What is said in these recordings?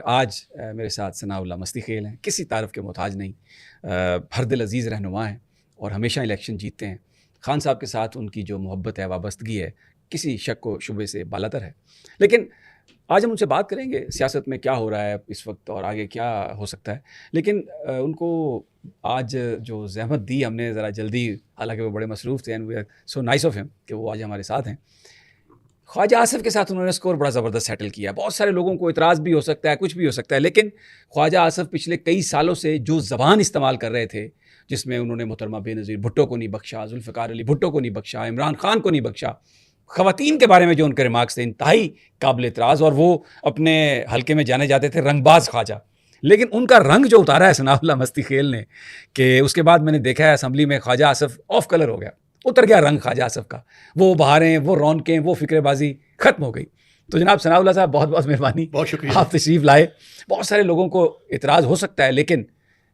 آج میرے ساتھ ثناء اللہ مستی خیل ہیں، کسی تعارف کے محتاج نہیں، ہر دل عزیز رہنما ہیں اور ہمیشہ الیکشن جیتتے ہیں۔ خان صاحب کے ساتھ ان کی جو محبت ہے، وابستگی ہے، کسی شک و شبے سے بالاتر ہے۔ لیکن آج ہم ان سے بات کریں گے سیاست میں کیا ہو رہا ہے اس وقت اور آگے کیا ہو سکتا ہے۔ لیکن ان کو آج جو زحمت دی ہم نے ذرا جلدی، حالانکہ وہ بڑے مصروف تھے، and we are so nice of ہم کہ وہ آج ہمارے ساتھ ہیں۔ خواجہ آصف کے ساتھ انہوں نے اسکور بڑا زبردست سیٹل کیا۔ بہت سارے لوگوں کو اعتراض بھی ہو سکتا ہے، کچھ بھی ہو سکتا ہے، لیکن خواجہ آصف پچھلے کئی سالوں سے جو زبان استعمال کر رہے تھے، جس میں انہوں نے محترمہ بے نظیر بھٹو کو نہیں بخشا، ذوالفقار علی بھٹو کو نہیں بخشا، عمران خان کو نہیں بخشا، خواتین کے بارے میں جو ان کے ریمارکس تھے انتہائی قابل اعتراض، اور وہ اپنے حلقے میں جانے جاتے تھے رنگ باز خواجہ۔ لیکن ان کا رنگ جو اتارا ہے ثناء اللہ مستی خیل نے، کہ اس کے بعد میں نے دیکھا ہے اسمبلی میں خواجہ آصف آف کلر ہو گیا، اتر گیا رنگ خواجہ آصف کا، وہ بہاریں، وہ رونقیں، وہ فکر بازی ختم ہو گئی۔ تو جناب ثناء اللہ صاحب، بہت بہت مہربانی، بہت شکریہ، آپ تشریف لائے۔ بہت سارے لوگوں کو اعتراض ہو سکتا ہے، لیکن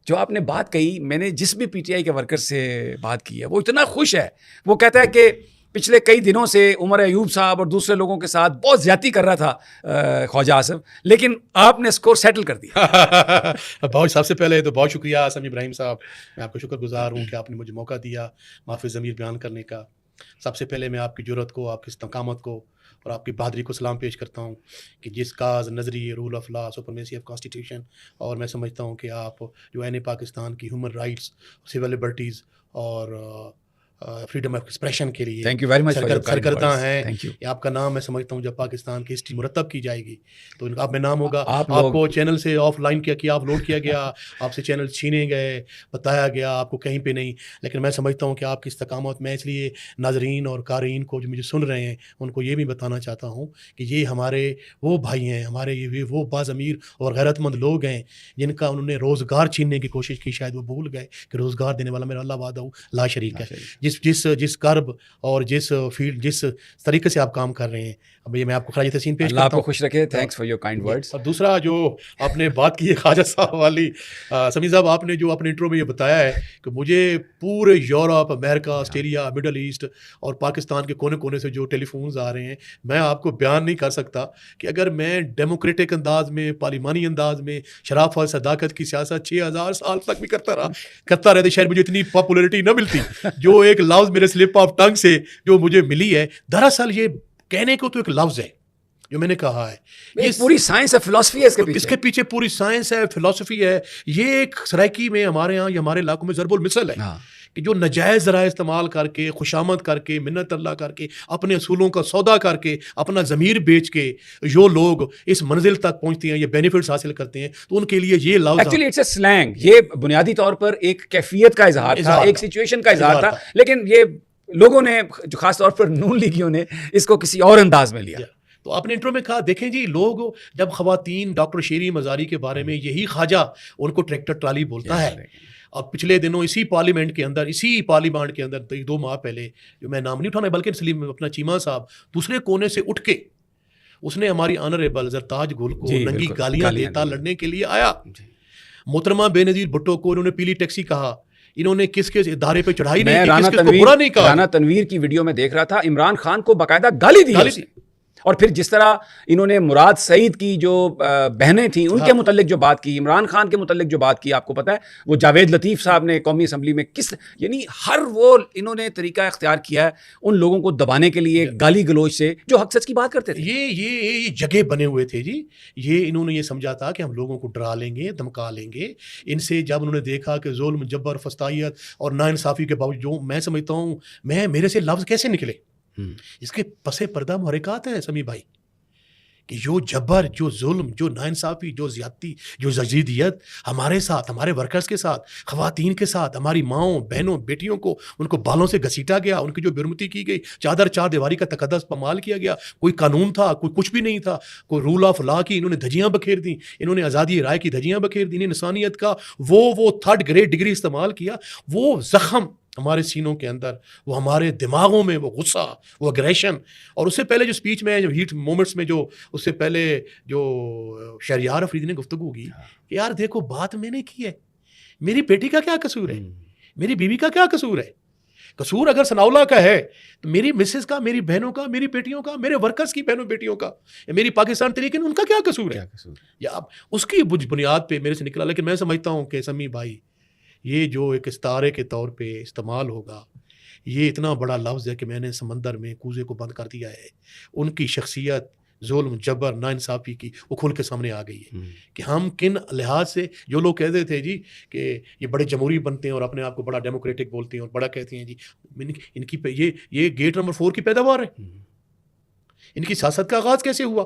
جو آپ نے بات کہی، میں نے جس بھی پی ٹی آئی کے ورکر سے بات کی ہے، وہ اتنا خوش ہے، وہ کہتا ہے کہ پچھلے کئی دنوں سے عمر ایوب صاحب اور دوسرے لوگوں کے ساتھ بہت زیادتی کر رہا تھا خواجہ آصف، لیکن آپ نے اسکور سیٹل کر دیا۔ بہت سب سے پہلے تو بہت شکریہ سمیع ابراہیم صاحب، میں آپ کا شکر گزار ہوں کہ آپ نے مجھے موقع دیا معافی ضمیر بیان کرنے کا۔ سب سے پہلے میں آپ کی جرأت کو، آپ کی استقامت کو اور آپ کی بہادری کو سلام پیش کرتا ہوں کہ جس کاز نظریے rule of law, supremacy of constitution, اور میں سمجھتا ہوں کہ آپ جو این پاکستان کی ہیومن رائٹس، سول لبرٹیز اور فریڈم آف ایکسپریشن کے لیے تھینک یو ویری مچ سرگرداں ہیں۔ یہ آپ کا نام میں سمجھتا ہوں جب پاکستان کی ہسٹری مرتب کی جائے گی تو ان کا آپ میں نام ہوگا۔ آپ کو چینل سے آف لائن کیا آف لوڈ کیا گیا، آپ سے چینل چھینے گئے، بتایا گیا آپ کو کہیں پہ نہیں، لیکن میں سمجھتا ہوں کہ آپ کی استقامت، میں اس لیے ناظرین اور قارئین کو جو مجھے سن رہے ہیں ان کو یہ بھی بتانا چاہتا ہوں کہ یہ ہمارے وہ بھائی ہیں، ہمارے یہ وہ باضمیر اور غیرت مند لوگ ہیں جن کا انہوں نے روزگار چھیننے کی کوشش کی، شاید وہ بھول گئے کہ روزگار دینے والا میرا اللہ وحدہ لا شریک ہے۔ جس کرب اور جس فیلڈ، جس طریقے سے آپ کام کر رہے ہیں، اب یہ میں آپ کو خراج تحسین پیش کرتا ہوں۔ اللہ آپ کو خوش رکھے، thanks for your kind words. اور دوسرا جو آپ نے بات کی ہے خواجہ صاحب والی، سمیع صاحب آپ نے جو اپنے انٹرو میں یہ بتایا ہے کہ مجھے پورے یورپ، امریکہ، آسٹریلیا، مڈل ایسٹ اور پاکستان کے کونے کونے سے جو ٹیلی فونز آ رہے ہیں، میں آپ کو بیان نہیں کر سکتا کہ اگر میں ڈیموکریٹک انداز میں، پارلیمانی انداز میں شرافت اور صداقت کی سیاست 6000 سال تک بھی کرتا رہا تو شاید مجھے اتنی پاپولرٹی نہ ملتی جو ایک لفظ میرے سلپ آف ٹنگ سے جو مجھے ملی ہے۔ دراصل یہ کہنے کو تو ایک لفظ ہے جو میں نے کہا ہے، یہ پوری سائنس ہے، فلسفی ہے اس کے پیچھے پوری سائنس ہے، فلسفی ہے۔ یہ ایک سرائکی میں ہمارے یہاں یا ہمارے علاقوں میں ضرب المثل ہے کہ جو نجائز ذرائع استعمال کر کے، خوشامد کر کے، منت اللہ کر کے، اپنے اصولوں کا سودا کر کے، اپنا ضمیر بیچ کے جو لوگ اس منزل تک پہنچتے ہیں، یہ بینیفٹس حاصل کرتے ہیں، تو ان کے لیے یہ لفظ ایکچولی اٹس اے سلینگ۔ یہ بنیادی طور پر ایک کیفیت کا اظہار تھا، ایک سچویشن کا اظہار تھا، لیکن یہ لوگوں نے، جو خاص طور پر نون لیگیوں نے، اس کو کسی اور انداز میں لیا۔ تو آپ نے انٹرو میں کہا، دیکھیں جی، لوگ جب خواتین ڈاکٹر شیریں مزاری کے بارے میں، یہی خواجہ ان کو ٹریکٹر ٹرالی بولتا ہے، اور پچھلے دنوں اسی پارلیمنٹ کے اندر 2 ماہ پہلے، جو میں نام نہیں اٹھانا بلکہ سلیم اپنا چیمہ صاحب دوسرے کونے سے اٹھ کے اس نے ہماری آنریبل زرتاج گل کو ننگی گالیاں دیتا لڑنے کے لیے آیا۔ محترمہ بے نظیر بھٹو کو انہوں نے پیلی ٹیکسی کہا، انہوں نے کس ادارے پہ چڑھائی نہیں کی، کس کو برا نہیں کہا۔ رانا تنویر کی ویڈیو میں دیکھ رہا تھا، عمران خان کو باقاعدہ گالی دی، اور پھر جس طرح انہوں نے مراد سعید کی جو بہنیں تھیں ان کے متعلق جو بات کی، عمران خان کے متعلق جو بات کی، آپ کو پتہ ہے وہ جاوید لطیف صاحب نے قومی اسمبلی میں یعنی ہر وہ انہوں نے طریقہ اختیار کیا ہے ان لوگوں کو دبانے کے لیے، گالی گلوچ سے، جو حق سچ کی بات کرتے تھے۔ یہ جگہ بنے ہوئے تھے جی، یہ انہوں نے یہ سمجھا تھا کہ ہم لوگوں کو ڈرا لیں گے، دھمکا لیں گے۔ ان سے جب انہوں نے دیکھا کہ ظلم، جبر، فسطائیت اور ناانصافی کے باوجود، میں سمجھتا ہوں میرے سے لفظ کیسے نکلے، اس کے پس پردہ محرکات ہیں سمیع بھائی، کہ جو جبر، جو ظلم، جو ناانصافی، جو زیادتی، جو زجیدیت ہمارے ساتھ، ہمارے ورکرز کے ساتھ، خواتین کے ساتھ، ہماری ماؤں، بہنوں، بیٹیوں کو ان کو بالوں سے گھسیٹا گیا، ان کی جو بےرحمتی کی گئی، چار دیواری کا تقدس پامال کیا گیا، کوئی قانون تھا، کوئی کچھ بھی نہیں تھا، کوئی رول آف لا کی انہوں نے دھجیاں بکھیر دیں، انہوں نے آزادی رائے کی دھجیاں بکھیر دیں، انسانیت کا وہ 3rd گریڈ ڈگری استعمال کیا۔ وہ زخم ہمارے سینوں کے اندر، وہ ہمارے دماغوں میں، وہ غصہ، وہ اگریشن، اور اس سے پہلے جو اسپیچ میں، جو ہیٹ مومنٹس میں، جو اس سے پہلے جو شہریار افریدی نے گفتگو کی کہ یار دیکھو، بات میں نے کی ہے، میری بیٹی کا کیا قصور ہے، میری بیوی کا کیا قصور ہے، قصور اگر ثناءاللہ کا ہے تو میری مسز کا, میری بہنوں کا, میری بیٹیوں کا, میرے ورکرز کی بہنوں بیٹیوں کا, میری پاکستان تحریک ان کا کیا قصور ہے؟ یا اب اس کی بنیاد پہ میرے سے نکلا. لیکن میں سمجھتا ہوں کہ سمی بھائی یہ جو ایک استعارے کے طور پہ استعمال ہوگا, یہ اتنا بڑا لفظ ہے کہ میں نے سمندر میں کوزے کو بند کر دیا ہے. ان کی شخصیت ظلم, جبر, ناانصافی کی وہ کھل کے سامنے آ گئی ہے کہ ہم کن لحاظ سے. جو لوگ کہتے تھے جی کہ یہ بڑے جمہوری بنتے ہیں اور اپنے آپ کو بڑا ڈیموکریٹک بولتے ہیں اور بڑا کہتے ہیں جی, ان کی یہ گیٹ نمبر 4 کی پیداوار ہے. ان کی سیاست کا آغاز کیسے ہوا,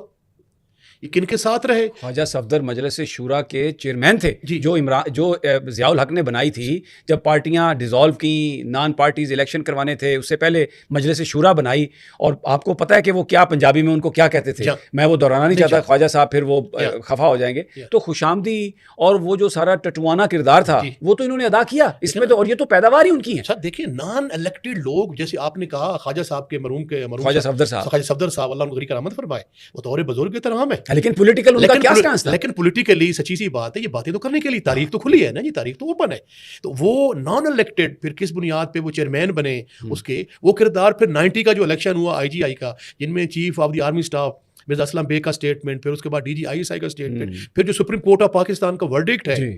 یہ کن کے ساتھ رہے؟ خواجہ صفدر مجلس شورا کے چیئرمین تھے جی. جو ضیاء الحق نے بنائی تھی جب پارٹیاں ڈیزالو کی, نان پارٹیز الیکشن کروانے تھے, اس سے پہلے مجلس شورا بنائی. اور آپ کو پتہ ہے کہ وہ کیا پنجابی میں ان کو کیا کہتے تھے, میں وہ دہرانا نہیں چاہتا خواجہ صاحب پھر وہ خفا ہو جائیں گے. تو خوشامدی اور وہ جو سارا ٹٹوانا کردار تھا وہ تو انہوں نے ادا کیا اس میں تو, اور یہ تو پیداوار ہی ان کی ہے. اچھا دیکھیں, نان الیکٹڈ لوگ جیسے آپ نے کہا خواجہ صاحب کے مرحوم خواجہ صفدر صاحب اللہ غنی کرامت فرمائے, وہ تو اور بزرگ احترام ہے. لیکن پولیٹیکل ان کا کیا سٹانس تھا؟ لیکن پولیٹیکلی سچی سی بات ہے, یہ باتیں تو کرنے کے لیے تاریخ تو کھلی ہے نا جی, تاریخ تو اوپن ہے. تو وہ نان الیکٹڈ پھر کس بنیاد پہ وہ چیئرمین بنے, اس کے وہ کردار پھر 90 کا جو الیکشن ہوا IGI کا, جن میں chief of the army staff Mirza Aslam Beg کا اسٹیٹمنٹ, پھر اس کے بعد DG ISI کا اسٹیٹمنٹ, پھر جو سپریم کورٹ آف پاکستان کا ورڈکٹ ہے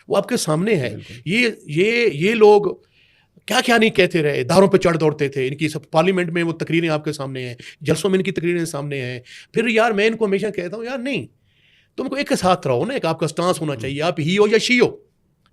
وہ آپ کے سامنے ہے. یہ لوگ کیا کیا نہیں کہتے رہے, اداروں پہ چڑھ دوڑتے تھے. ان کی سب پارلیمنٹ میں وہ تقریریں آپ کے سامنے ہیں, جلسوں میں ان کی تقریریں سامنے ہیں. پھر یار میں ان کو ہمیشہ کہتا ہوں, یار نہیں, تم کو ایک کے ساتھ رہو نا, ایک آپ کا سٹانس ہونا چاہیے. آپ ہی ہو یا شی ہو,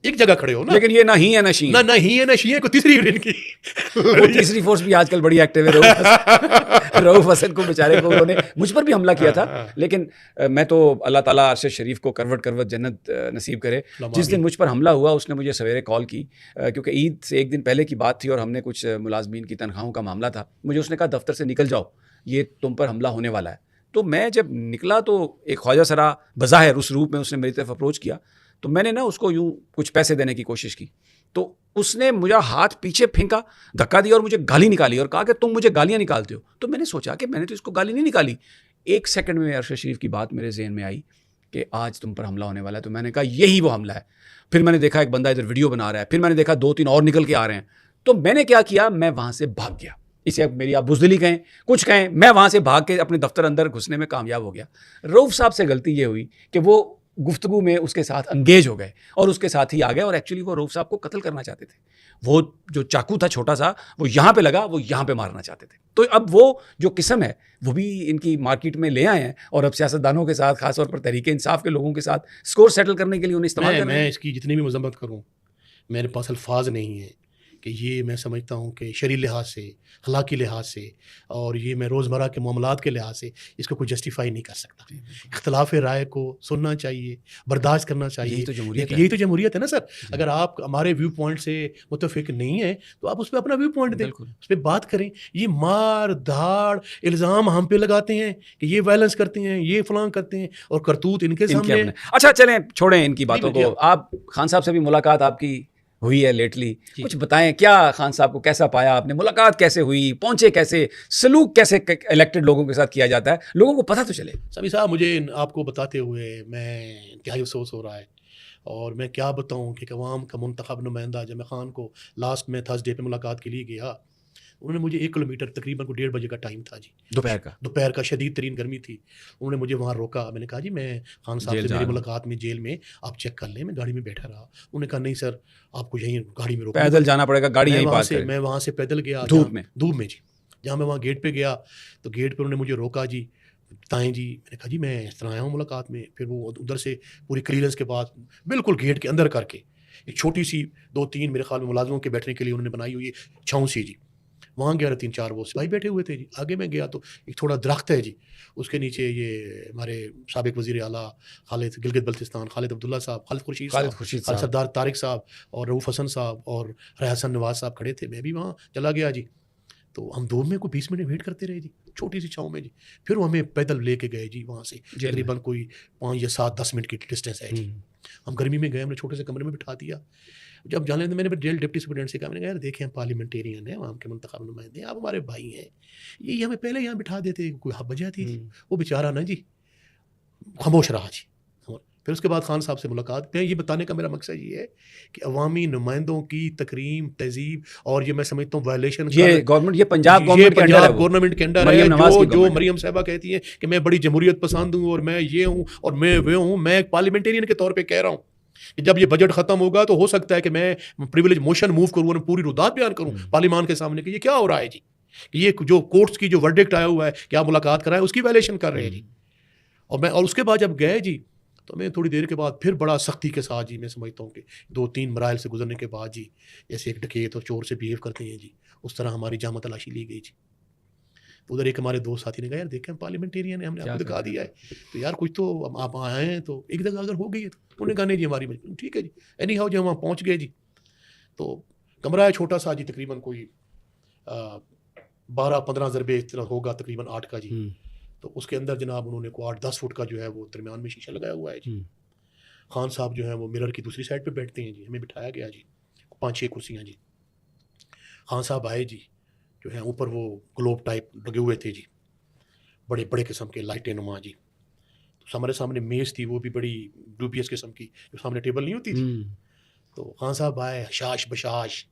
ایک جگہ کھڑے ہو نا. لیکن یہ نہ ہی ہے نہ شی, نہ ہی ہے نہ شی ہے. کوئی تیسری ان کی تیسری فورس بھی آج کل بڑی ایکٹیو ہے. رؤوف حسن کو بیچارے کو انہوں نے مجھ پر بھی حملہ کیا تھا, لیکن میں تو اللہ تعالیٰ عرش شریف کو کروٹ کروٹ جنت نصیب کرے. جس دن مجھ پر حملہ ہوا اس نے مجھے سویرے کال کی, کیونکہ عید سے ایک دن پہلے کی بات تھی اور ہم نے کچھ ملازمین کی تنخواہوں کا معاملہ تھا. مجھے اس نے کہا دفتر سے نکل جاؤ, یہ تم پر حملہ ہونے والا ہے. تو میں جب نکلا تو ایک خواجہ سرا بظاہر اس روپ میں اس نے میری طرف اپروچ کیا, تو میں نے نا اس کو یوں کچھ پیسے دینے کی کوشش کی. تو اس نے مجھے ہاتھ پیچھے پھینکا, دھکا دیا اور مجھے گالی نکالی اور کہا کہ تم مجھے گالیاں نکالتے ہو. تو میں نے سوچا کہ میں نے تو اس کو گالی نہیں نکالی. ایک سیکنڈ میں ارشد شریف کی بات میرے ذہن میں آئی کہ آج تم پر حملہ ہونے والا ہے. تو میں نے کہا یہی وہ حملہ ہے. پھر میں نے دیکھا ایک بندہ ادھر ویڈیو بنا رہا ہے, پھر میں نے دیکھا 2-3 اور نکل کے آ رہے ہیں. تو میں نے کیا کیا, میں وہاں سے بھاگ گیا. اسے میری آپ بزدلی کہیں کچھ کہیں, میں وہاں سے بھاگ کے اپنے دفتر اندر گھسنے میں کامیاب ہو گیا. رؤوف صاحب سے غلطی یہ ہوئی کہ وہ گفتگو میں اس کے ساتھ انگیج ہو گئے اور اس کے ساتھ ہی آ گئے, اور ایکچولی وہ رؤوف صاحب کو قتل کرنا چاہتے تھے. وہ جو چاقو تھا چھوٹا سا, وہ یہاں پہ لگا, وہ یہاں پہ مارنا چاہتے تھے. تو اب وہ جو قسم ہے وہ بھی ان کی مارکیٹ میں لے آئے ہیں, اور اب سیاستدانوں کے ساتھ, خاص طور پر تحریک انصاف کے لوگوں کے ساتھ سکور سیٹل کرنے کے لیے انہیں استعمال کرنا ہے. میں اس کی جتنی بھی مذمت کروں, میرے پاس الفاظ نہیں ہیں کہ یہ میں سمجھتا ہوں کہ شرعی لحاظ سے, اخلاقی لحاظ سے, اور یہ میں روزمرہ کے معاملات کے لحاظ سے اس کو کوئی جسٹیفائی نہیں کر سکتا. اختلاف رائے کو سننا چاہیے, برداشت کرنا چاہیے. یہی تو جمہوریت ہے نا سر. اگر آپ ہمارے ویو پوائنٹ سے متفق نہیں ہیں تو آپ اس پہ اپنا ویو پوائنٹ دیں, اس پہ بات کریں. یہ مار دھاڑ الزام ہم پہ لگاتے ہیں کہ یہ وائلنس کرتے ہیں, یہ فلاں کرتے ہیں, اور کرتوت ان کے سامنے. اچھا چلیں چھوڑیں ان کی باتوں کو. آپ خان صاحب سے بھی ملاقات آپ کی ہوئی ہے لیٹلی, کچھ بتائیں کیا خان صاحب کو کیسا پایا آپ نے, ملاقات کیسے ہوئی, پہنچے کیسے, سلوک کیسے الیکٹڈ لوگوں کے ساتھ کیا جاتا ہے, لوگوں کو پتہ تو چلے. سبھی صاحب مجھے آپ کو بتاتے ہوئے میں انتہائی افسوس ہو رہا ہے, اور میں کیا بتاؤں کہ عوام کا منتخب نمائندہ جمع خان کو لاسٹ میں تھرسڈے پہ ملاقات کے لیے گیا. انہوں نے مجھے 1 کلومیٹر تقریباً 1:30 بجے کا ٹائم تھا جی, دوپہر کا شدید ترین گرمی تھی. انہوں نے مجھے وہاں روکا. میں نے کہا جی میں خان صاحب سے میری ملاقات میں جیل میں, آپ چیک کر لیں. میں گاڑی میں بیٹھا رہا. انہوں نے کہا نہیں سر آپ کو یہیں گاڑی میں روکا, پیدل جانا پڑے گا, گاڑی یہیں پارک کریں. میں وہاں سے پیدل گیا دھوپ میں جی. جہاں میں وہاں گیٹ پہ گیا تو گیٹ پہ انہوں نے مجھے روکا. جی بتائیں جی. میں نے کہا جی میں اس طرح آیا ہوں ملاقات میں. پھر وہ ادھر سے پوری کلیئرنس کے بعد بالکل گیٹ کے اندر کر کے ایک چھوٹی سی 2-3 میرے خیال میں ملازموں کے بیٹھنے کے لیے انہوں نے بنائی ہوئی چھاؤں سی جی, وہاں گیا 3-4 وہ سپاہی بیٹھے ہوئے تھے جی. آگے میں گیا تو ایک تھوڑا درخت ہے جی, اس کے نیچے یہ ہمارے سابق وزیر اعلیٰ خالد گلگت بلتستان خالد عبداللہ صاحب, خالد خورشید صاحب, سردار طارق صاحب اور رؤوف حسن صاحب اور ریحسن نواز صاحب کھڑے تھے. میں بھی وہاں چلا گیا جی. تو ہم دو میں کوئی 20 منٹ ویٹ کرتے رہے جی, چھوٹی سی چھاؤں میں جی. پھر وہ ہمیں پیدل لے کے گئے جی, وہاں سے تقریباً کوئی 5 یا 7-10 منٹ کی ڈسٹینس ہے جی. ہم گرمی میں گئے, ہم نے چھوٹے سے کمرے میں بٹھا دیا. جب جانے میں نے ڈپٹی سپرنٹینڈنٹ سے کہا, میں نے کہا یار دیکھیں ہم پارلیمنٹیرین ہیں, عوام کے منتخب نمائندے ہیں, آپ ہمارے بھائی ہیں, یہ ہمیں پہلے یہاں بٹھا دیتے, کوئی وجہ تھی. وہ بیچارہ نا جی خاموش رہا جی. پھر اس کے بعد خان صاحب سے ملاقات. میں یہ بتانے کا میرا مقصد یہ ہے کہ عوامی نمائندوں کی تکریم تہذیب اور یہ میں سمجھتا ہوں وائلیشن یہ گورنمنٹ، یہ پنجاب گورنمنٹ کے انڈر ہے. جو مریم صاحبہ کہتی ہیں کہ میں بڑی جمہوریت پسند ہوں اور میں یہ ہوں اور میں وہ ہوں، میں ایک پارلیمنٹرین کے طور پہ کہہ رہا ہوں کہ جب یہ بجٹ ختم ہوگا تو ہو سکتا ہے کہ میں پریویلیج موشن موو کروں اور پوری ردات بیان کروں پارلیمان کے سامنے کہ یہ کیا ہو رہا ہے جی، کہ یہ جو کورٹس کی جو ورڈکٹ آیا ہوا ہے کہ آپ ملاقات کرائیں اس کی وائلیشن کر رہے ہیں جی. اور اس کے بعد جب گئے جی تو میں تھوڑی دیر کے بعد پھر بڑا سختی کے ساتھ جی میں سمجھتا ہوں کہ 2-3 مراحل سے گزرنے کے بعد جی جیسے ایک ڈکیت اور چور سے بیہیو کرتے ہیں جی اس طرح ہماری جامع تلاشی لی گئی جی. ادھر ایک ہمارے دوست ساتھی نے کہا یار دیکھیں پارلیمنٹیرین ہے، ہم نے آپ کو دکھا دیا ہے تو یار کچھ تو آپ آئے ہیں تو ایک جگہ اگر ہو گئی ہے تو انہوں نے کہا نہیں جی ہماری ٹھیک ہے جی. اینی ہاؤ جب وہاں پہنچ گئے جی تو کمرہ ہے چھوٹا سا جی، تقریباً کوئی 12-15 ضربے اس طرح ہوگا، تقریباً 8 کا جی. تو اس کے اندر جناب انہوں نے کو 8-10 فٹ کا جو ہے وہ درمیان میں شیشہ لگایا ہوا ہے جی. خان صاحب جو ہیں وہ مرر کی دوسری سائڈ پہ بیٹھتے ہیں جی. ہمیں بٹھایا گیا جی، 5-6 کرسیاں جی. خان صاحب آئے جی، جو ہیں اوپر وہ گلوب ٹائپ لگے ہوئے تھے جی، بڑے بڑے قسم کے لائٹیں نما جی. تو ہمارے سامنے میز تھی وہ بھی بڑی ڈوبیس قسم کی، جو سامنے ٹیبل نہیں ہوتی تھی. تو خان صاحب آئے حشاش بشاش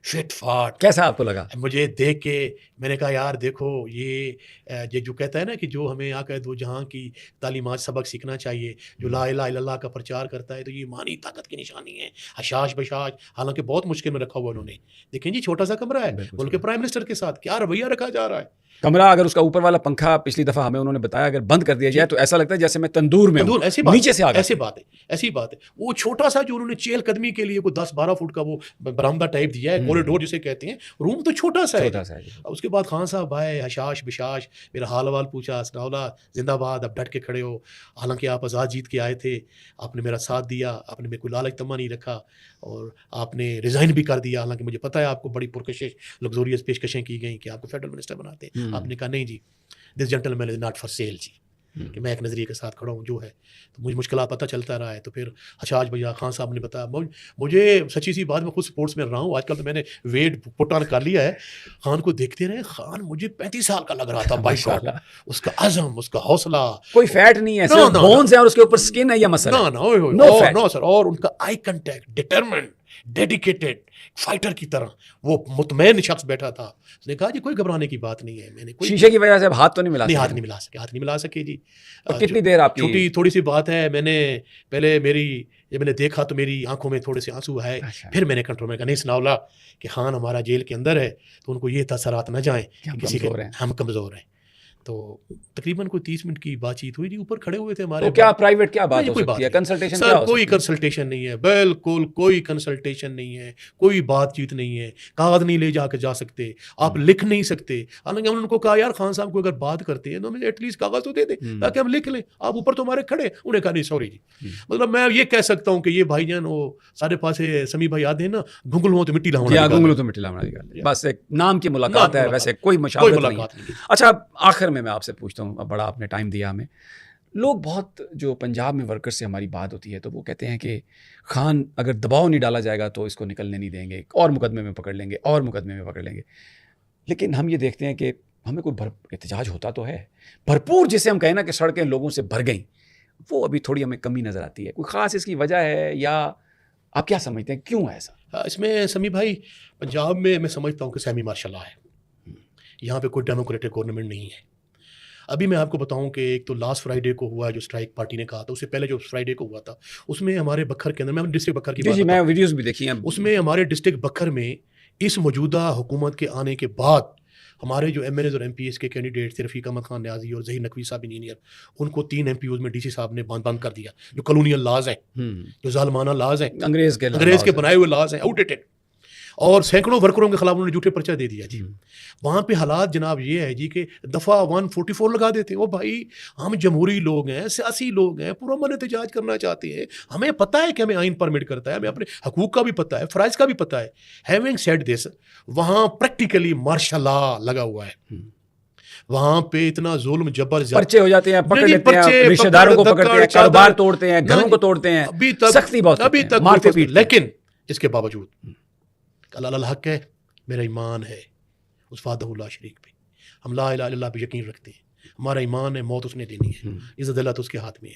فٹ فاٹ. کیسا آپ کو لگا؟ مجھے دیکھ کے میں نے کہا یار دیکھو یہ جو کہتا ہے نا کہ جو ہمیں آقا دو جہاں کی تعلیمات سبق سیکھنا چاہیے، جو لا الہ الا اللہ کا پرچار کرتا ہے، تو یہ ایمانی طاقت کی نشانی ہے. حشاش بشاش، حالانکہ بہت مشکل میں رکھا ہوا انہوں نے. دیکھیں جی چھوٹا سا کمرہ ہے، بلکہ پرائم منسٹر کے ساتھ کیا رویہ رکھا جا رہا ہے. کمرہ اگر اس کا اوپر والا پنکھا پچھلی دفعہ ہمیں انہوں نے بتایا اگر بند کر دیا جائے تو ایسا لگتا ہے جیسے میں تندور میں ہوں، نیچے سے ایسی بات ہے. وہ چھوٹا سا جو انہوں نے چہل قدمی کے لیے کوئی 10-12 فٹ کا وہ برآمدہ ٹائپ دیا ہے، کوریڈور جسے کہتے ہیں، روم تو چھوٹا سا ہے. اس کے بعد خان صاحب آئے حشاش بشاش، میرا حال حوال پوچھا، ثناءاللہ زندہ باد، اب ڈٹ کے کھڑے ہو، حالانکہ آپ آزاد جیت کے آئے تھے، آپ نے میرا ساتھ دیا، آپ نے میرے کو لالچ تما نہیں رکھا اور آپ نے ریزائن بھی کر دیا، حالانکہ مجھے پتا ہے آپ کو بڑی پرکشش لگزوریس پیشکشیں کی گئیں کہ آپ کو فیڈرل منسٹر بناتے ہیں. آپ نے کہا نہیں جی، this gentleman is not for sale جی، کہ میں ایک نظریے کے ساتھ کھڑا ہوں جو ہے. تو مجھے مشکلات پتہ چلتا رہا ہے. تو پھر حشاش بھیا خان صاحب نے بتایا مجھے سچی سی بات، میں خود سپورٹس میں رہا ہوں آج کل، تو میں نے ویٹ پٹ آن کر لیا ہے. خان کو دیکھتے رہے، خان مجھے 35 سال کا لگ رہا تھا. بائی گاڈ، اس کا عزم، اس کا حوصلہ، کوئی فیٹ نہیں ہے، صرف بونز ہیں اور اس کے اوپر سکن ہے. یہ مسئلہ نو سر. اور ان کا آئی کنٹیکٹ، ڈٹرمنڈ، ڈیڈیکیٹڈ فائٹر کی طرح وہ مطمئن شخص بیٹھا تھا. اس نے کہا جی کوئی گھبرانے کی بات نہیں ہے. میں نے شیشے کی وجہ سے ہاتھ تو نہیں ملا، ہاتھ نہیں ملا سکے جی. کتنی دیر آپ کی چھوٹی تھوڑی سی بات ہے، میں نے پہلے جب میں نے دیکھا تو میری آنکھوں میں تھوڑے سے آنسو آئے. پھر میں نے کنٹرول میں کہا نہیں ثناءاللہ کہ خان ہمارا جیل کے اندر ہے تو ان کو یہ تاثرات نہ جائیں کسی کے، ہم کمزور ہیں. تو تقریباً کوئی 30 منٹ کی بات چیت ہوئی جی. اوپر کھڑے ہوئے تھے ہمارے. کیا پرائیویٹ کیا بات ہو سکتی ہے؟ کنسلٹیشن سر کوئی کنسلٹیشن نہیں ہے، بالکل کوئی کنسلٹیشن نہیں ہے، کوئی بات چیت نہیں ہے. کاغذ نہیں لے جا سکتے آپ، لکھ نہیں سکتے. حالانکہ ہم نے ان کو کہا یار خان صاحب کو اگر بات کرتے ہیں تو ہمیں ایٹ لیسٹ کاغذ تو دے دیں تاکہ ہم لکھ لیں. آپ اوپر تو ہمارے کھڑے. انہوں نے کہا نہیں سوری جی. مطلب میں یہ کہہ سکتا ہوں کہ یہ بھائی جان وہ سارے پاس سمی بھائی یاد ہیں نا، گنگل ہو تو مٹی لاؤں، بس ایک نام کی ملاقات ہے، ویسے کوئی مشاورت نہیں. اچھا آخر میں آپ سے پوچھتا ہوں، بڑا آپ نے ٹائم دیا ہمیں. لوگ بہت جو پنجاب میں ورکر سے ہماری بات ہوتی ہے تو وہ کہتے ہیں کہ خان اگر دباؤ نہیں ڈالا جائے گا تو اس کو نکلنے نہیں دیں گے، اور مقدمے میں پکڑ لیں گے. لیکن ہم یہ دیکھتے ہیں کہ ہمیں کوئی احتجاج ہوتا تو ہے بھرپور، جسے ہم کہیں نا کہ سڑکیں لوگوں سے بھر گئیں، وہ ابھی تھوڑی ہمیں کمی نظر آتی ہے. کوئی خاص اس کی وجہ ہے یا آپ کیا سمجھتے ہیں کیوں ہے ایسا؟ اس میں سمی بھائی پنجاب میں میں سمجھتا ہوں کہ سیمی مارشل لا ہے. یہاں پہ کوئی ڈیموکریٹک گورنمنٹ نہیں ہے. ابھی میں آپ کو بتاؤں کہ ایک تو لاسٹ فرائیڈے کو ہوا جو اسٹرائک پارٹی نے کہا تھا، اس سے پہلے جو فرائیڈے کو ہوا تھا اس میں ہمارے بکھر کے اندر، میں ڈسٹرکٹ بکھر کی بات، میں ویڈیوز بھی دیکھی ہیں، اس میں ہمارے ڈسٹرکٹ بکھر میں اس موجودہ حکومت کے آنے کے بعد ہمارے جو ایم ایل ایز اور ایم پی ایس کے کینڈیڈیٹ تھے، رفیق احمد خان نیازی اور ظہیر نقوی صاحب انجینئر، ان کو 3 ایم پی اوز میں ڈی سی صاحب نے بند کر دیا. جو کلونیل لاز ہیں، جو ظالمانہ لاز ہیں، انگریز کے بنائے ہوئے لاز ہیں، آؤٹ ڈیٹڈ. اور سینکڑوں ورکروں کے خلاف انہوں نے جھوٹے پرچہ دے دیا جی. وہاں پہ حالات جناب یہ ہے جی کہ دفعہ 144 لگا دیتے ہیں. وہ بھائی ہم جمہوری لوگ ہیں، سیاسی لوگ ہیں، پرامن احتجاج کرنا چاہتے ہیں، ہمیں پتہ ہے کہ ہمیں آئین پرمٹ کرتا ہے، ہمیں اپنے حقوق کا بھی پتہ ہے، فرائض کا بھی پتہ ہے. ہیونگ سیڈ دس، وہاں پریکٹیکلی مارشل لا لگا ہوا ہے. وہاں پہ اتنا ظلم جبر پرچے ہو جاتے ہیں، پکڑ لیتے ہیں، رشتہ داروں کو پکڑتے ہیں، کاروبار توڑتے ہیں، گھروں کو توڑتے ہیں، سختی بہت ابھی تک مارتے پیٹ. لیکن اس کے باوجود اللہ الحق ہے، میرا ایمان ہے اس وحدہ لا شریک پہ، ہم لا الہ الا اللہ پہ یقین رکھتے ہیں. ہمارا ایمان ہے موت اس نے دینی ہے، عزت اللہ تو اس کے ہاتھ میں ہے.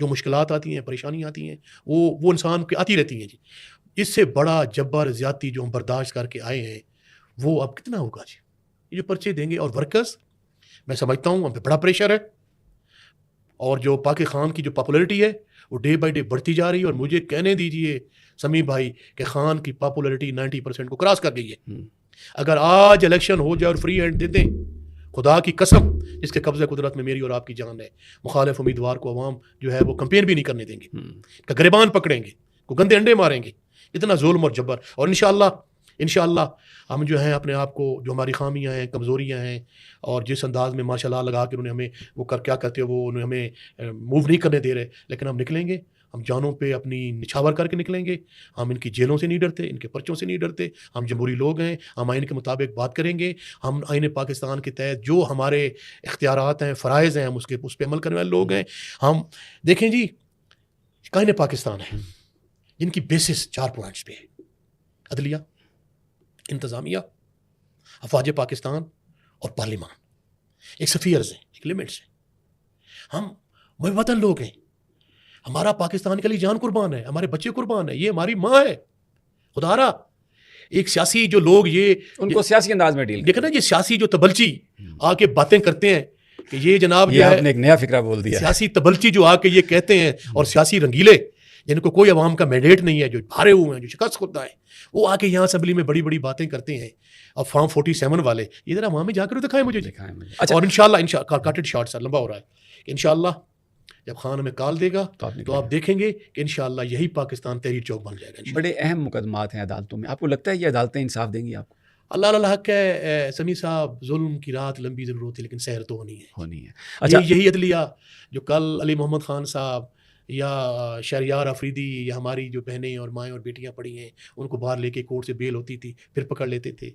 جو مشکلات آتی ہیں پریشانی آتی ہیں وہ انسان کی آتی رہتی ہیں جی. اس سے بڑا جبر زیادتی جو ہم برداشت کر کے آئے ہیں وہ اب کتنا ہوگا جی. یہ جو پرچے دیں گے اور ورکرز میں سمجھتا ہوں ہم پہ بڑا پریشر ہے, اور جو پاک خان کی جو پاپولرٹی ہے وہ ڈے بائی ڈے بڑھتی جا رہی ہے. اور مجھے کہنے دیجئے سمیع بھائی کہ خان کی پاپولرٹی 90% کو کراس کر گئی ہے. اگر آج الیکشن ہو جائے اور فری ہینڈ دے دیں, خدا کی قسم جس کے قبضہ قدرت میں میری اور آپ کی جان ہے, مخالف امیدوار کو عوام جو ہے وہ کمپین بھی نہیں کرنے دیں گے, کہ گریبان پکڑیں گے, کو گندے انڈے ماریں گے. اتنا ظلم اور جبر. اور انشاءاللہ ہم جو ہیں اپنے آپ کو, جو ہماری خامیاں ہیں کمزوریاں ہیں, اور جس انداز میں ماشاء اللہ لگا کے انہوں نے ہمیں وہ کیا کرتے ہو وہ انہیں ہمیں موو نہیں کرنے دے رہے, لیکن ہم نکلیں گے, ہم جانوں پہ اپنی نچھاور کر کے نکلیں گے. ہم ان کی جیلوں سے نہیں ڈرتے, ان کے پرچوں سے نہیں ڈرتے. ہم جمہوری لوگ ہیں, ہم آئین کے مطابق بات کریں گے. ہم آئین پاکستان کے تحت جو ہمارے اختیارات ہیں فرائض ہیں ہم اس پہ عمل کرنے والے لوگ ہیں. ہم دیکھیں جی آئین پاکستان ہے جن کی بیسس 4 پوائنٹس پہ ہے, عدلیہ, انتظامیہ, افواج پاکستان اور پارلیمان. ایک سفیرز ہیں, ایک لمٹس ہیں. ہم محب وطن لوگ ہیں, ہمارا پاکستان کے لیے جان قربان ہے, ہمارے بچے قربان ہے, یہ ہماری ماں ہے. خدا را ایک سیاسی جو لوگ یہ ان کو سیاسی انداز میں ڈیل دیکھیں نا, یہ سیاسی جو تبلچی آ کے باتیں کرتے ہیں کہ یہ جناب یہ آپ نے ایک نیا فکرہ بول دیا. سیاسی تبلچی جو آ کے یہ کہتے ہیں, اور سیاسی رنگیلے جن کو کوئی عوام کا مینڈیٹ نہیں ہے, جو بھارے ہوئے ہیں, جو شکست خودہ ہیں, وہ آ کے یہاں اسمبلی میں بڑی بڑی باتیں کرتے ہیں. اور فارم 47 والے یہ ذرا وہاں میں جا کر دکھائیں مجھے. اچھا, اور انشاءاللہ کاٹڈ شارٹ سر لمبا ہو رہا ہے, انشاءاللہ جب خان ہمیں کال دے گا تو آپ دیکھیں گے کہ انشاءاللہ یہی پاکستان تحریر چوک بن جائے گا. بڑے اہم مقدمات ہیں عدالتوں میں, آپ کو لگتا ہے یہ عدالتیں انصاف دیں گی آپ کو؟ اللہ اللہ حق ہے سمیع صاحب, ظلم کی رات لمبی ضرور ہوتی ہے لیکن سحر تو ہونی ہے. اچھا, یہی عدلیہ جو کل علی محمد خان صاحب یا شہریار افریدی یا ہماری جو بہنیں اور مائیں اور بیٹیاں پڑی ہیں ان کو باہر لے کے کورٹ سے بیل ہوتی تھی, پھر پکڑ لیتے تھے,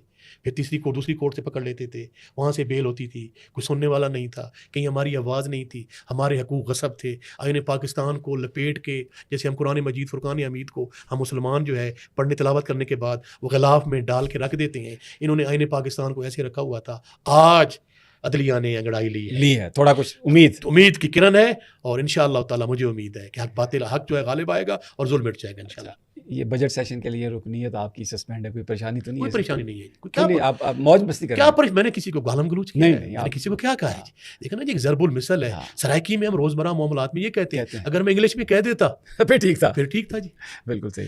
پھر دوسری کورٹ سے پکڑ لیتے تھے, وہاں سے بیل ہوتی تھی, کوئی سننے والا نہیں تھا, کہیں ہماری آواز نہیں تھی, ہمارے حقوق غصب تھے. آئین پاکستان کو لپیٹ کے, جیسے ہم قرآن مجید فرقان حمید کو ہم مسلمان جو ہے پڑھنے تلاوت کرنے کے بعد وہ غلاف میں ڈال کے رکھ دیتے ہیں, انہوں نے آئین پاکستان کو ایسے رکھا ہوا تھا. آج عدلیہ نے انگڑائی لی ہے, تھوڑا کچھ امید کی کرن ہے, اور انشاءاللہ تعالی مجھے امید ہے کہ حق جو ہے غالب آئے گا اور ظلم مٹ جائے گا انشاءاللہ. یہ بجٹ سیشن کے لیے رکنیت آپ کی سسپینڈ ہے, کوئی پریشانی تو نہیں ہے؟ کوئی پریشانی نہیں ہے. کیا آپ موج مستی کر رہے ہیں؟ میں نے کسی کو گالم گلوچ کیا ہے؟ میں نے کسی کو کیا کہا ہے؟ دیکھیں نا جی, ایک ضرب المثل ہے. سرائکی میں ہم روزمرہ معاملات میں یہ کہتے ہیں, اگر میں انگلش میں کہہ دیتا پھر ٹھیک تھا جی. بالکل صحیح.